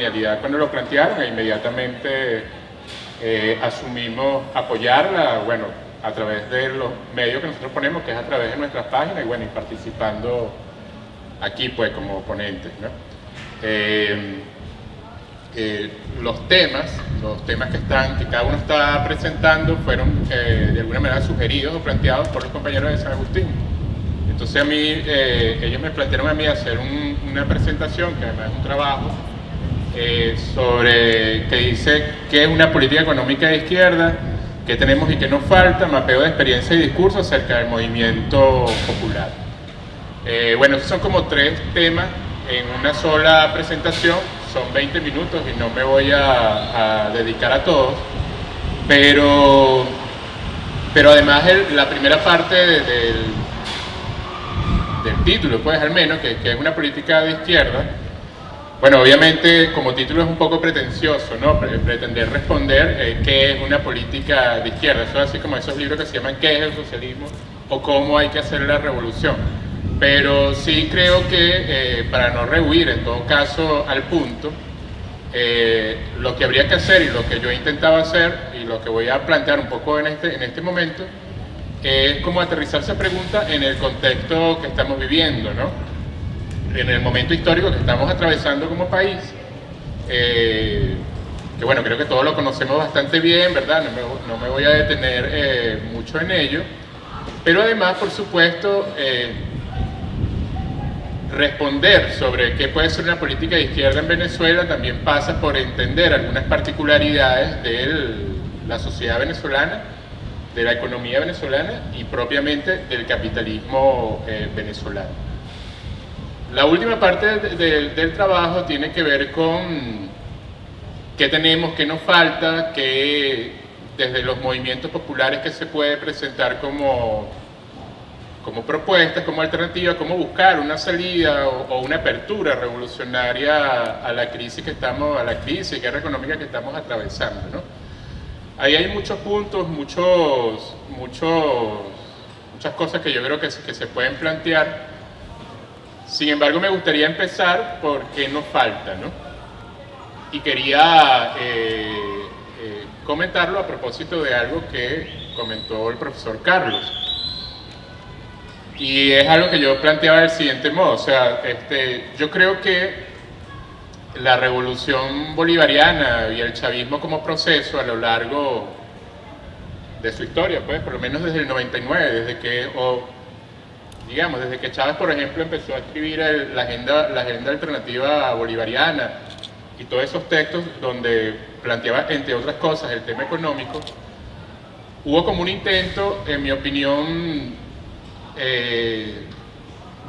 genialidad cuando lo plantearon e inmediatamente asumimos apoyarla, bueno, a través de los medios que nosotros ponemos, que es a través de nuestras páginas y bueno, y participando aquí pues como ponentes, ¿no? Los temas que cada uno está presentando fueron de alguna manera sugeridos o planteados por los compañeros de San Agustín. Entonces a mí, ellos me plantearon a mí hacer una presentación, que además es un trabajo, sobre que dice qué es una política económica de izquierda, qué tenemos y qué nos falta, mapeo de experiencia y discurso acerca del movimiento popular. Bueno, esos son como 3 temas en una sola presentación, son 20 minutos y no me voy a dedicar a todos, pero además la primera parte del título, pues al menos, que es una política de izquierda. Bueno, obviamente como título es un poco pretencioso, ¿no? Pretender responder qué es una política de izquierda. Eso es así como esos libros que se llaman ¿qué es el socialismo? O cómo hay que hacer la revolución. Pero sí creo que, para no rehuir en todo caso al punto, lo que habría que hacer y lo que yo intentaba hacer y lo que voy a plantear un poco en este momento es como aterrizar esa pregunta en el contexto que estamos viviendo, ¿no? En el momento histórico que estamos atravesando como país, que bueno, creo que todos lo conocemos bastante bien, ¿verdad? No me voy a detener mucho en ello, pero además, por supuesto, responder sobre qué puede ser una política de izquierda en Venezuela también pasa por entender algunas particularidades de la sociedad venezolana, de la economía venezolana y propiamente del capitalismo venezolano. La última parte del trabajo tiene que ver con qué tenemos, qué nos falta, qué desde los movimientos populares que se puede presentar como propuestas, como alternativas, cómo buscar una salida o una apertura revolucionaria a la crisis y guerra económica que estamos atravesando, ¿no? Ahí hay muchos puntos, muchas cosas que yo creo que se pueden plantear. Sin embargo, me gustaría empezar por qué nos falta, ¿no? Y quería comentarlo a propósito de algo que comentó el profesor Carlos. Y es algo que yo planteaba del siguiente modo, o sea, yo creo que la revolución bolivariana y el chavismo como proceso a lo largo de su historia, pues, por lo menos desde el 99, desde que Chávez, por ejemplo, empezó a escribir la agenda alternativa bolivariana y todos esos textos donde planteaba, entre otras cosas, el tema económico, hubo como un intento, en mi opinión,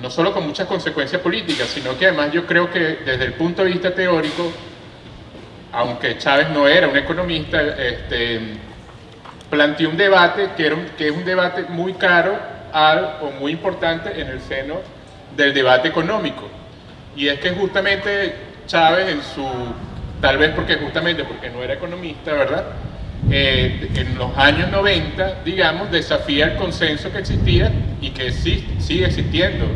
no solo con muchas consecuencias políticas, sino que además yo creo que desde el punto de vista teórico, aunque Chávez no era un economista, planteó un debate que es un debate muy caro o muy importante en el seno del debate económico, y es que justamente Chávez tal vez porque no era economista, ¿verdad? En los años 90, digamos, desafía el consenso que existía y que sigue existiendo,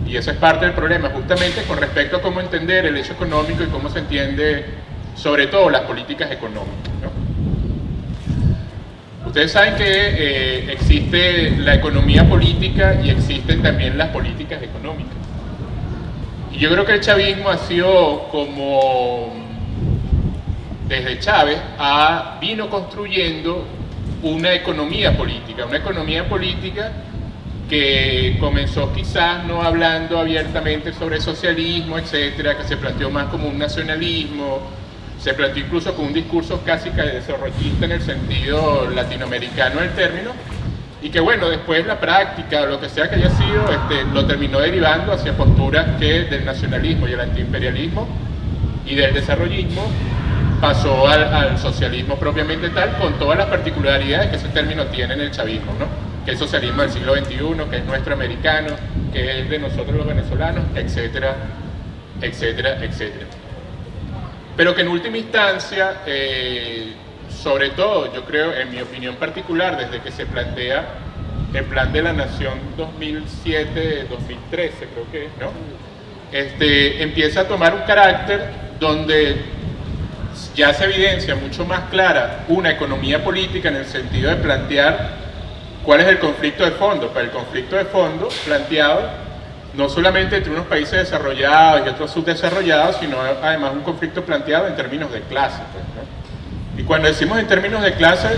y eso es parte del problema, justamente con respecto a cómo entender el hecho económico y cómo se entiende sobre todo las políticas económicas, ¿no? Ustedes saben que existe la economía política y existen también las políticas económicas. Y yo creo que el chavismo ha sido como, desde Chávez, vino construyendo una economía política que comenzó quizás no hablando abiertamente sobre socialismo, etcétera, que se planteó más como un nacionalismo. Se planteó incluso con un discurso casi que desarrollista en el sentido latinoamericano del término, y que bueno, después la práctica o lo que sea que haya sido, lo terminó derivando hacia posturas que del nacionalismo y el antiimperialismo y del desarrollismo pasó al socialismo propiamente tal, con todas las particularidades que ese término tiene en el chavismo, ¿no? Que es el socialismo del siglo XXI, que es nuestro americano, que es de nosotros los venezolanos, etcétera, etcétera, etcétera. Pero que en última instancia, sobre todo, yo creo, en mi opinión particular, desde que se plantea el Plan de la Nación 2007-2013, creo que es, ¿no? Empieza a tomar un carácter donde ya se evidencia mucho más clara una economía política en el sentido de plantear cuál es el conflicto de fondo. Pero el conflicto de fondo planteado no solamente entre unos países desarrollados y otros subdesarrollados, sino además un conflicto planteado en términos de clase, pues, ¿no? Y cuando decimos en términos de clase,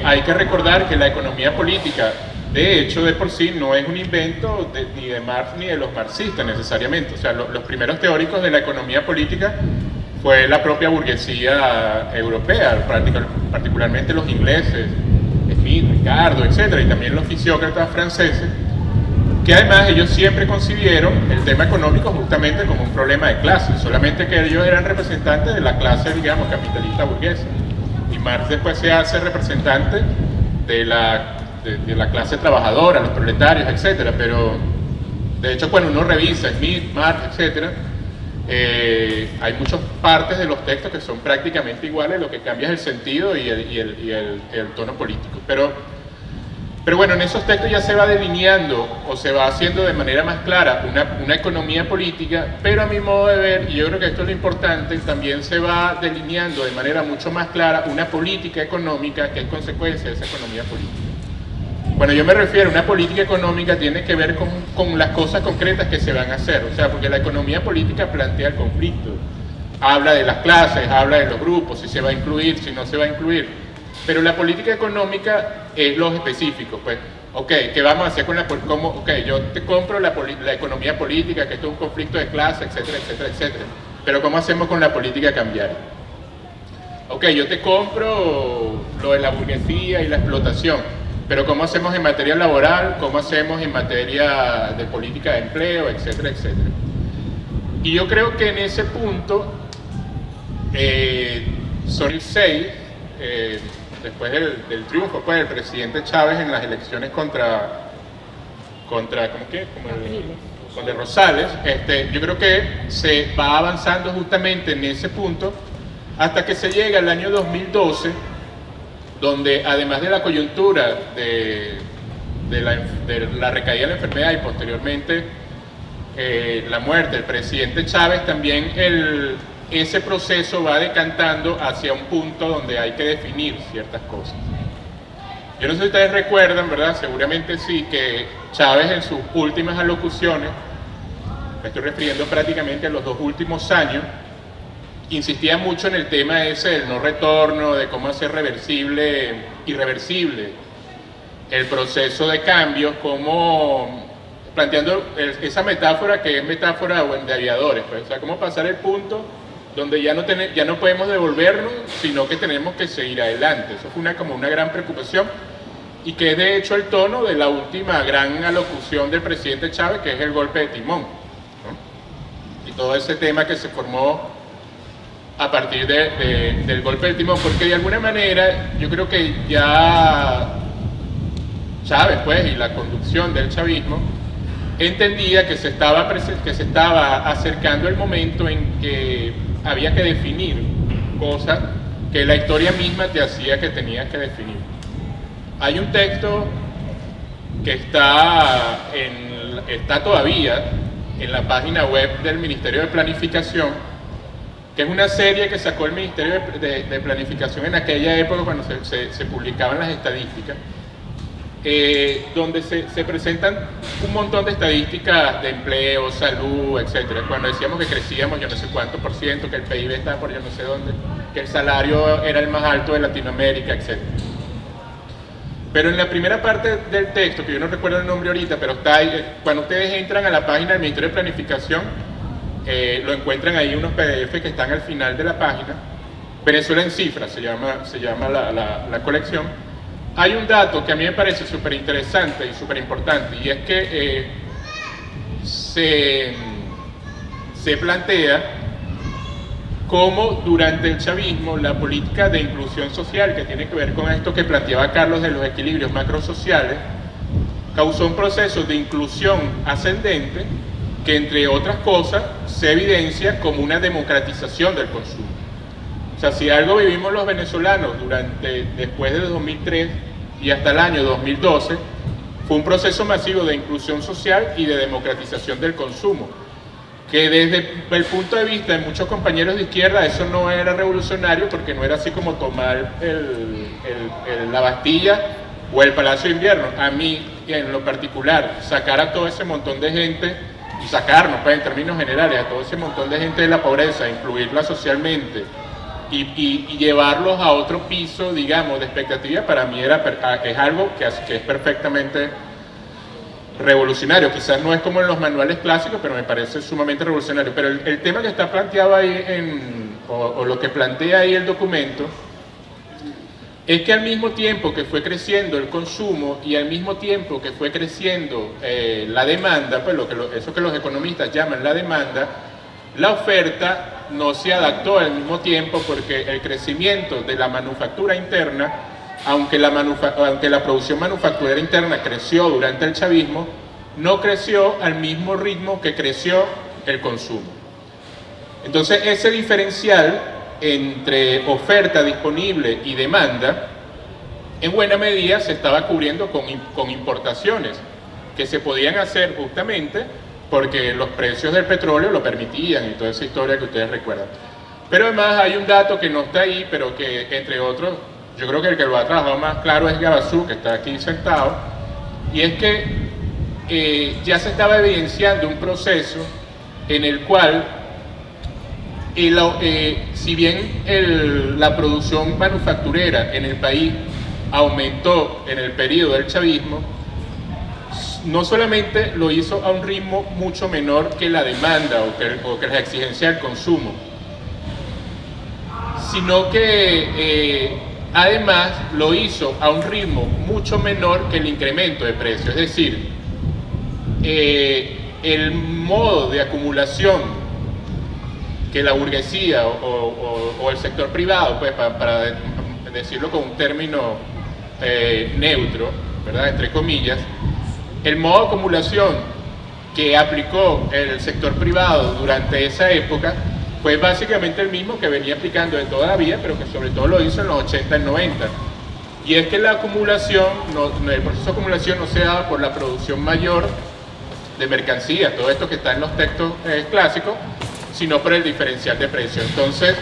hay que recordar que la economía política, de hecho, de por sí, no es un invento ni de Marx ni de los marxistas necesariamente. O sea, los primeros teóricos de la economía política fue la propia burguesía europea, particularmente los ingleses, Smith, Ricardo, etc., y también los fisiócratas franceses, que además ellos siempre concibieron el tema económico justamente como un problema de clase, solamente que ellos eran representantes de la clase, digamos, capitalista burguesa. Y Marx después se hace representante de la clase trabajadora, los proletarios, etc. Pero, de hecho, cuando uno revisa Smith, Marx, etc., hay muchas partes de los textos que son prácticamente iguales, lo que cambia es el sentido y el tono político. Pero bueno, en esos textos ya se va delineando o se va haciendo de manera más clara una economía política, pero a mi modo de ver, y yo creo que esto es lo importante, también se va delineando de manera mucho más clara una política económica que es consecuencia de esa economía política. Cuando yo me refiero a una política económica, tiene que ver con las cosas concretas que se van a hacer, o sea, porque la economía política plantea el conflicto, habla de las clases, habla de los grupos, si se va a incluir, si no se va a incluir. Pero la política económica es lo específico, pues, ok, ¿qué vamos a hacer con yo te compro la economía política, que esto es un conflicto de clase, etcétera, etcétera, etcétera, pero ¿cómo hacemos con la política cambiaria? Ok, yo te compro lo de la burguesía y la explotación, pero ¿cómo hacemos en materia laboral? ¿Cómo hacemos en materia de política de empleo, etcétera, etcétera? Y yo creo que en ese punto, son el 6, después del triunfo pues, del presidente Chávez en las elecciones contra Rosales, yo creo que se va avanzando justamente en ese punto hasta que se llega al año 2012, donde además de la coyuntura de la recaída de la enfermedad y posteriormente la muerte del presidente Chávez, también ese proceso va decantando hacia un punto donde hay que definir ciertas cosas. Yo no sé si ustedes recuerdan, ¿verdad? Seguramente sí, que Chávez en sus últimas alocuciones, me estoy refiriendo prácticamente a los 2 últimos años, insistía mucho en el tema ese del no retorno, de cómo hacer irreversible el proceso de cambios, como planteando esa metáfora que es metáfora de aviadores, pues, o sea, cómo pasar el punto donde ya no podemos devolvernos, sino que tenemos que seguir adelante. Eso fue como una gran preocupación, y que es de hecho el tono de la última gran alocución del presidente Chávez, que es el golpe de timón, ¿no? Y todo ese tema que se formó a partir del golpe de timón, porque de alguna manera yo creo que ya Chávez, pues, y la conducción del chavismo entendía que se estaba acercando el momento en que había que definir cosas que la historia misma te hacía que tenías que definir. Hay un texto que está todavía en la página web del Ministerio de Planificación, que es una serie que sacó el Ministerio de Planificación en aquella época cuando se publicaban las estadísticas, donde se presentan un montón de estadísticas de empleo, salud, etcétera. Cuando decíamos que crecíamos yo no sé cuánto por ciento, que el PIB estaba por yo no sé dónde, que el salario era el más alto de Latinoamérica, etcétera. Pero en la primera parte del texto, que yo no recuerdo el nombre ahorita, pero está ahí, cuando ustedes entran a la página del Ministerio de Planificación, lo encuentran ahí unos PDF que están al final de la página. Venezuela en cifras se llama la colección. Hay un dato que a mí me parece súper interesante y súper importante, y es que se plantea cómo durante el chavismo la política de inclusión social, que tiene que ver con esto que planteaba Carlos de los equilibrios macrosociales, causó un proceso de inclusión ascendente que, entre otras cosas, se evidencia como una democratización del consumo. O sea, si algo vivimos los venezolanos después de 2003 y hasta el año 2012, fue un proceso masivo de inclusión social y de democratización del consumo, que desde el punto de vista de muchos compañeros de izquierda eso no era revolucionario, porque no era así como tomar la Bastilla o el Palacio de Invierno. A mí, en lo particular, sacar a todo ese montón de gente, y sacarnos, pues, en términos generales, a todo ese montón de gente de la pobreza, incluirla socialmente, y llevarlos a otro piso, digamos, de expectativa, para mí es algo que es perfectamente revolucionario. Quizás no es como en los manuales clásicos, pero me parece sumamente revolucionario. Pero el tema que está planteado ahí, o lo que plantea ahí el documento, es que al mismo tiempo que fue creciendo el consumo y al mismo tiempo que fue creciendo la demanda, pues eso que los economistas llaman la demanda, la oferta no se adaptó al mismo tiempo, porque el crecimiento de la manufactura interna, aunque la producción manufacturera interna creció durante el chavismo, no creció al mismo ritmo que creció el consumo. Entonces ese diferencial entre oferta disponible y demanda, en buena medida se estaba cubriendo con importaciones que se podían hacer justamente porque los precios del petróleo lo permitían, y toda esa historia que ustedes recuerdan. Pero además hay un dato que no está ahí, pero que, entre otros, yo creo que el que lo ha trabajado más claro es Gabazú, que está aquí sentado, y es que ya se estaba evidenciando un proceso en el cual, si bien la producción manufacturera en el país aumentó en el periodo del chavismo, no solamente lo hizo a un ritmo mucho menor que la demanda o que la exigencia del consumo, sino que además lo hizo a un ritmo mucho menor que el incremento de precios. Es decir, el modo de acumulación que la burguesía o el sector privado, pues, para decirlo con un término neutro, ¿verdad?, entre comillas, el modo de acumulación que aplicó el sector privado durante esa época fue básicamente el mismo que venía aplicando de toda la vida, pero que sobre todo lo hizo en los 80 y 90. Y es que la acumulación, el proceso de acumulación no se daba por la producción mayor de mercancías, todo esto que está en los textos clásicos, sino por el diferencial de precios. Entonces,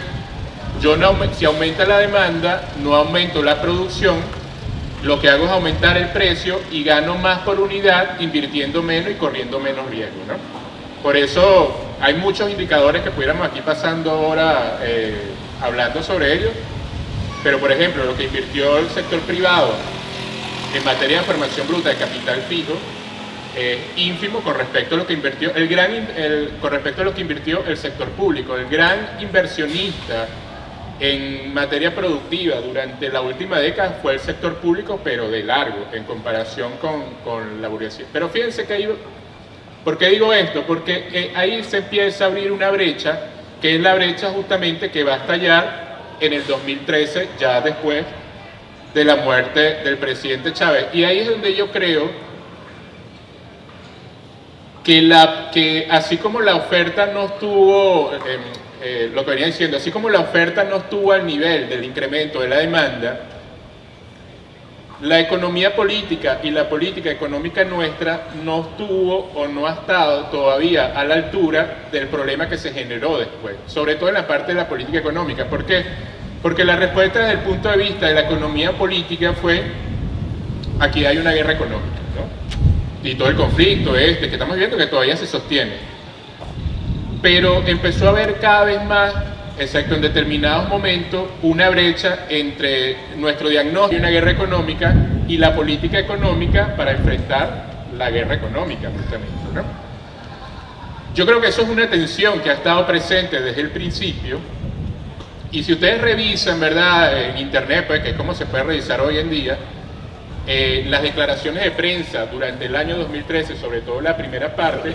si aumenta la demanda, no aumento la producción, lo que hago es aumentar el precio y gano más por unidad, invirtiendo menos y corriendo menos riesgo, ¿no? Por eso hay muchos indicadores que pudiéramos aquí pasando ahora hablando sobre ellos, pero por ejemplo, lo que invirtió el sector privado en materia de formación bruta de capital fijo es ínfimo con respecto a lo que invirtió con respecto a lo que invirtió el sector público. El gran inversionista en materia productiva durante la última década fue el sector público, pero de largo, en comparación con la burguesía. Pero fíjense que ¿por qué digo esto? Porque ahí se empieza a abrir una brecha, que es la brecha justamente que va a estallar en el 2013, ya después de la muerte del presidente Chávez. Y ahí es donde yo creo que así como la oferta no estuvo, lo que venía diciendo, así como la oferta no estuvo al nivel del incremento de la demanda, la economía política y la política económica nuestra no estuvo o no ha estado todavía a la altura del problema que se generó después, sobre todo en la parte de la política económica. ¿Por qué? Porque la respuesta desde el punto de vista de la economía política fue: aquí hay una guerra económica, ¿no? Y todo el conflicto que estamos viendo, que todavía se sostiene. Pero empezó a haber cada vez más, excepto en determinados momentos, una brecha entre nuestro diagnóstico de una guerra económica y la política económica para enfrentar la guerra económica, justamente, ¿no? Yo creo que eso es una tensión que ha estado presente desde el principio, y si ustedes revisan, ¿verdad?, en internet, pues, que es como se puede revisar hoy en día, las declaraciones de prensa durante el año 2013, sobre todo la primera parte,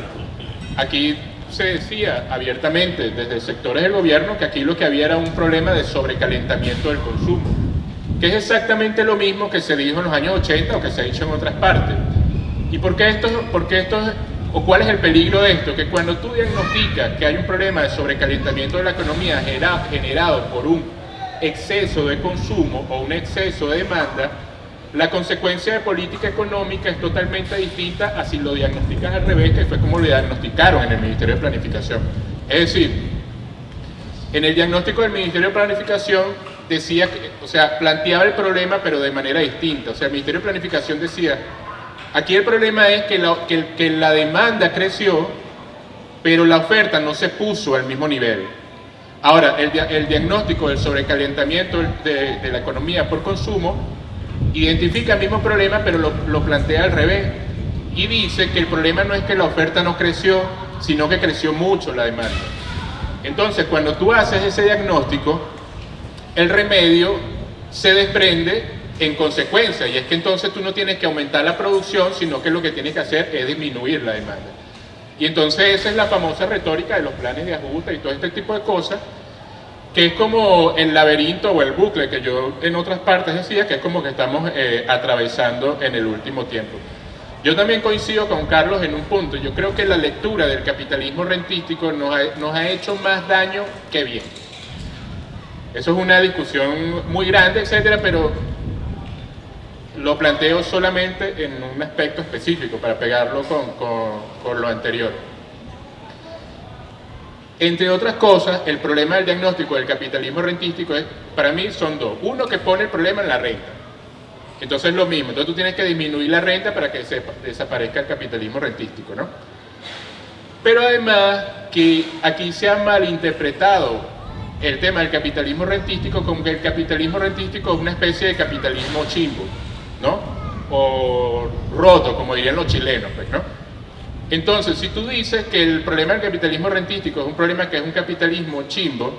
aquí se decía abiertamente desde sectores del gobierno que aquí lo que había era un problema de sobrecalentamiento del consumo, que es exactamente lo mismo que se dijo en los años 80 o que se ha dicho en otras partes. ¿Y por qué esto o cuál es el peligro de esto? Que cuando tú diagnosticas que hay un problema de sobrecalentamiento de la economía generado por un exceso de consumo o un exceso de demanda, la consecuencia de política económica es totalmente distinta a si lo diagnosticas al revés, que fue como lo diagnosticaron en el Ministerio de Planificación. Es decir, en el diagnóstico del Ministerio de Planificación decía que, o sea, planteaba el problema pero de manera distinta. O sea, el Ministerio de Planificación decía, aquí el problema es que la demanda creció, pero la oferta no se puso al mismo nivel. Ahora, el diagnóstico del sobrecalentamiento de la economía por consumo identifica el mismo problema, pero lo plantea al revés. Y dice que el problema no es que la oferta no creció, sino que creció mucho la demanda. Entonces, cuando tú haces ese diagnóstico, el remedio se desprende en consecuencia, y es que entonces tú no tienes que aumentar la producción, sino que lo que tienes que hacer es disminuir la demanda. Y entonces esa es la famosa retórica de los planes de ajuste y todo este tipo de cosas, que es como el laberinto o el bucle que yo en otras partes decía, que es como que estamos atravesando en el último tiempo. Yo también coincido con Carlos en un punto. Yo creo que la lectura del capitalismo rentístico nos ha hecho más daño que bien. Eso es una discusión muy grande, etcétera, pero lo planteo solamente en un aspecto específico para pegarlo con lo anterior. Entre otras cosas, el problema del diagnóstico del capitalismo rentístico para mí son dos. Uno, que pone el problema en la renta. Entonces es lo mismo. Entonces tú tienes que disminuir la renta para que desaparezca el capitalismo rentístico, ¿no? Pero además que aquí se ha malinterpretado el tema del capitalismo rentístico como que el capitalismo rentístico es una especie de capitalismo chimbo, ¿no? O roto, como dirían los chilenos, pues, ¿no? Entonces, si tú dices que el problema del capitalismo rentístico es un problema que es un capitalismo chimbo,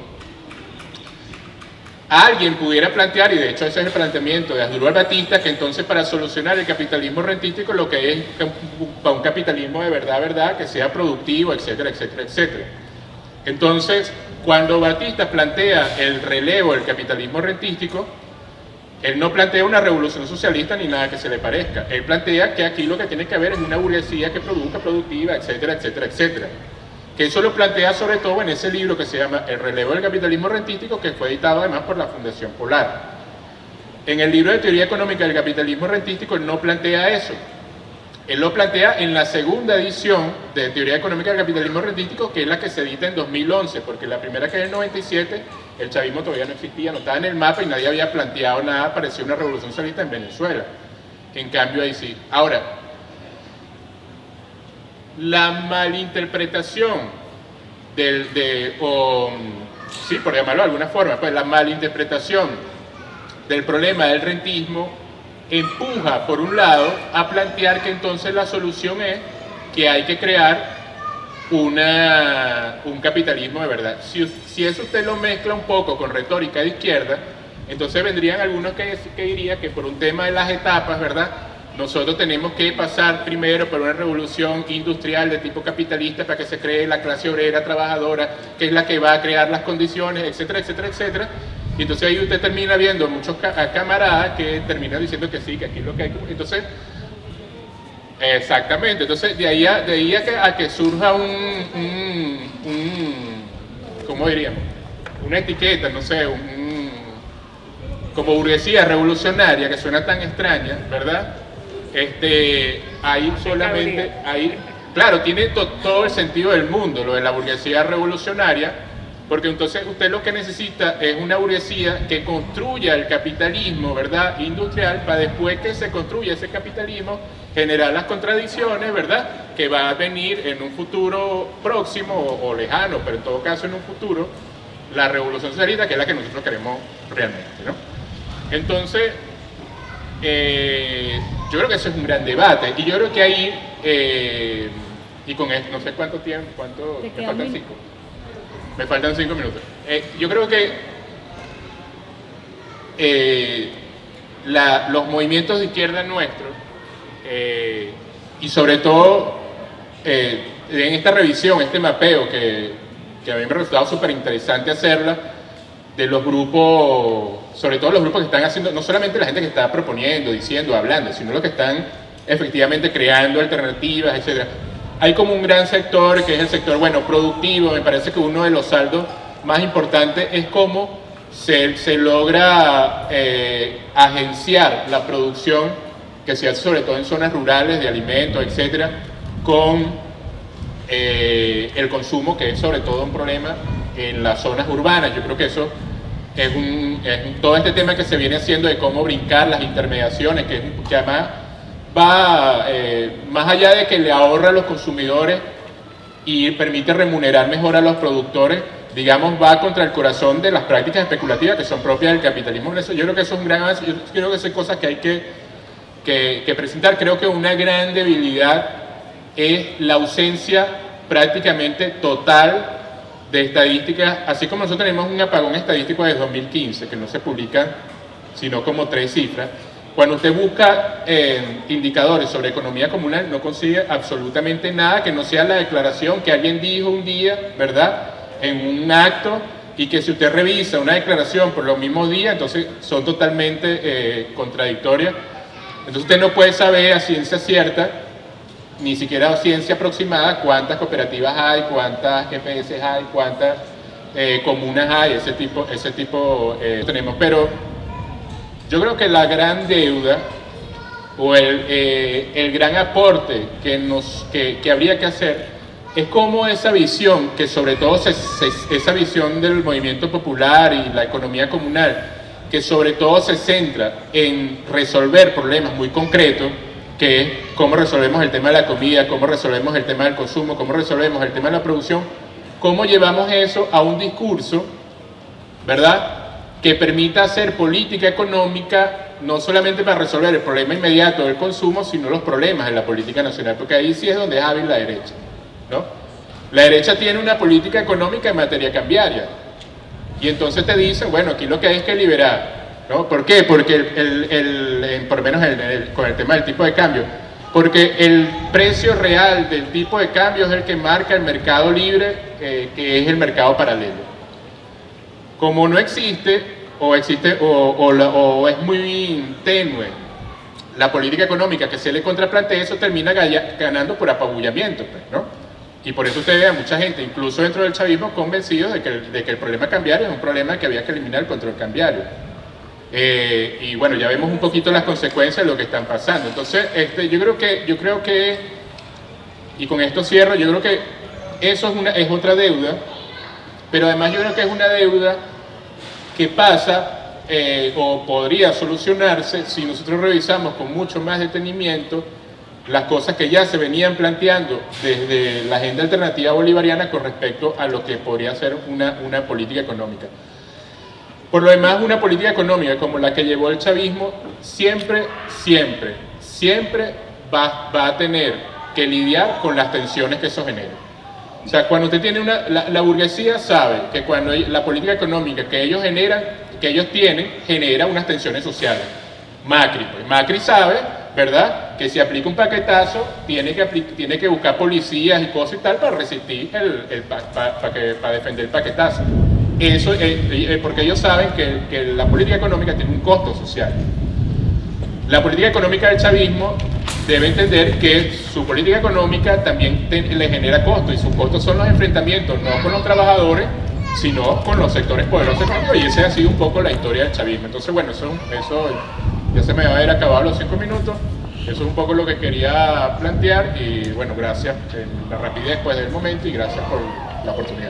alguien pudiera plantear, y de hecho ese es el planteamiento de Asdrúbal Batista, que entonces para solucionar el capitalismo rentístico lo que es para un capitalismo de verdad, que sea productivo, etcétera, etcétera, etcétera. Entonces, cuando Batista plantea el relevo del capitalismo rentístico, él no plantea una revolución socialista ni nada que se le parezca. Él plantea que aquí lo que tiene que haber es una burguesía que produzca, productiva, etcétera, etcétera, etcétera. Que eso lo plantea sobre todo en ese libro que se llama El relevo del capitalismo rentístico, que fue editado además por la Fundación Polar. En el libro de Teoría Económica del Capitalismo Rentístico él no plantea eso. Él lo plantea en la segunda edición de Teoría Económica del Capitalismo Rentístico, que es la que se edita en 2011, porque la primera, que es el 97, el chavismo todavía no existía, no estaba en el mapa y nadie había planteado nada, parecía una revolución socialista en Venezuela. En cambio ahí sí. Ahora, la malinterpretación sí, por llamarlo de alguna forma, pues la malinterpretación del problema del rentismo empuja, por un lado, a plantear que entonces la solución es que hay que crear un capitalismo de verdad. Si eso usted lo mezcla un poco con retórica de izquierda, entonces vendrían algunos que dirían que por un tema de las etapas, ¿verdad?, nosotros tenemos que pasar primero por una revolución industrial de tipo capitalista para que se cree la clase obrera trabajadora, que es la que va a crear las condiciones, etcétera, etcétera, etcétera. Y entonces ahí usted termina viendo muchos camaradas que terminan diciendo que sí, que aquí es lo que hay. Entonces, exactamente, entonces de ahí a que surja ¿cómo diríamos? Una etiqueta, no sé, como burguesía revolucionaria, que suena tan extraña, ¿verdad? Ahí solamente, claro, tiene todo el sentido del mundo, lo de la burguesía revolucionaria, porque entonces usted lo que necesita es una burguesía que construya el capitalismo, ¿verdad?, industrial, para después que se construya ese capitalismo, generar las contradicciones, ¿verdad?, que va a venir en un futuro próximo o lejano, pero en todo caso en un futuro, la revolución socialista, que es la que nosotros queremos realmente, ¿no? Entonces, yo creo que eso es un gran debate, y yo creo que ahí, y con esto, no sé cuánto tiempo, me faltan 5. Me faltan 5 minutos. Yo creo que los movimientos de izquierda nuestros, y sobre todo en esta revisión, este mapeo, que a mí me ha resultado súper interesante hacerla, de los grupos, sobre todo los grupos que están haciendo, no solamente la gente que está proponiendo, diciendo, hablando, sino los que están efectivamente creando alternativas, etc. Hay como un gran sector que es el sector, bueno, productivo. Me parece que uno de los saldos más importantes es cómo se logra agenciar la producción que se hace sobre todo en zonas rurales de alimentos, etcétera, con el consumo, que es sobre todo un problema en las zonas urbanas. Yo creo que eso es todo este tema que se viene haciendo de cómo brincar las intermediaciones, que además va más allá de que le ahorra a los consumidores y permite remunerar mejor a los productores, digamos, va contra el corazón de las prácticas especulativas que son propias del capitalismo. Yo creo que eso es un gran avance. Yo creo que son cosas que hay que presentar. Creo que una gran debilidad es la ausencia prácticamente total de estadísticas, así como nosotros tenemos un apagón estadístico desde 2015, que no se publican sino como 3 cifras. Cuando usted busca indicadores sobre economía comunal, no consigue absolutamente nada que no sea la declaración que alguien dijo un día, ¿verdad?, en un acto, y que si usted revisa una declaración por los mismos días, entonces son totalmente contradictorias. Entonces usted no puede saber a ciencia cierta, ni siquiera a ciencia aproximada, cuántas cooperativas hay, cuántas GPS hay, cuántas comunas hay, ese tipo tenemos. Pero yo creo que la gran deuda o el gran aporte que habría que hacer es como esa visión, que sobre todo esa visión del movimiento popular y la economía comunal, que sobre todo se centra en resolver problemas muy concretos, que es cómo resolvemos el tema de la comida, cómo resolvemos el tema del consumo, cómo resolvemos el tema de la producción, cómo llevamos eso a un discurso, ¿verdad?, que permita hacer política económica no solamente para resolver el problema inmediato del consumo, sino los problemas de la política nacional, porque ahí sí es donde es hábil la derecha, ¿no? La derecha tiene una política económica en materia cambiaria, y entonces te dicen, bueno, aquí lo que hay es que liberar, ¿no? ¿Por qué? Porque por lo menos con el tema del tipo de cambio, porque el precio real del tipo de cambio es el que marca el mercado libre, que es el mercado paralelo. Como no existe, o es muy tenue la política económica que se le contraplantea, eso termina ganando por apabullamiento, pues, ¿no? Y por eso usted ve a mucha gente, incluso dentro del chavismo, convencidos de que el problema cambiario es un problema que había que eliminar el control cambiario. Y bueno, ya vemos un poquito las consecuencias de lo que están pasando. Entonces, yo creo que, y con esto cierro, yo creo que eso es otra deuda, pero además yo creo que es una deuda que pasa o podría solucionarse si nosotros revisamos con mucho más detenimiento las cosas que ya se venían planteando desde la agenda alternativa bolivariana con respecto a lo que podría ser una política económica. Por lo demás, una política económica como la que llevó el chavismo siempre va a tener que lidiar con las tensiones que eso genera. O sea, cuando usted tiene la burguesía sabe que cuando la política económica que ellos tienen, genera unas tensiones sociales. Macri sabe, ¿verdad?, que si aplica un paquetazo, tiene que buscar policías y cosas y tal para resistir, para defender el paquetazo. Eso porque ellos saben que la política económica tiene un costo social. La política económica del chavismo debe entender que su política económica también le genera costos, y sus costos son los enfrentamientos no con los trabajadores, sino con los sectores poderosos económicos, y esa ha sido un poco la historia del chavismo. Entonces, bueno, eso ya se me va a haber acabado los 5 minutos. Eso es un poco lo que quería plantear, y bueno, gracias, la rapidez pues del momento, y gracias por la oportunidad.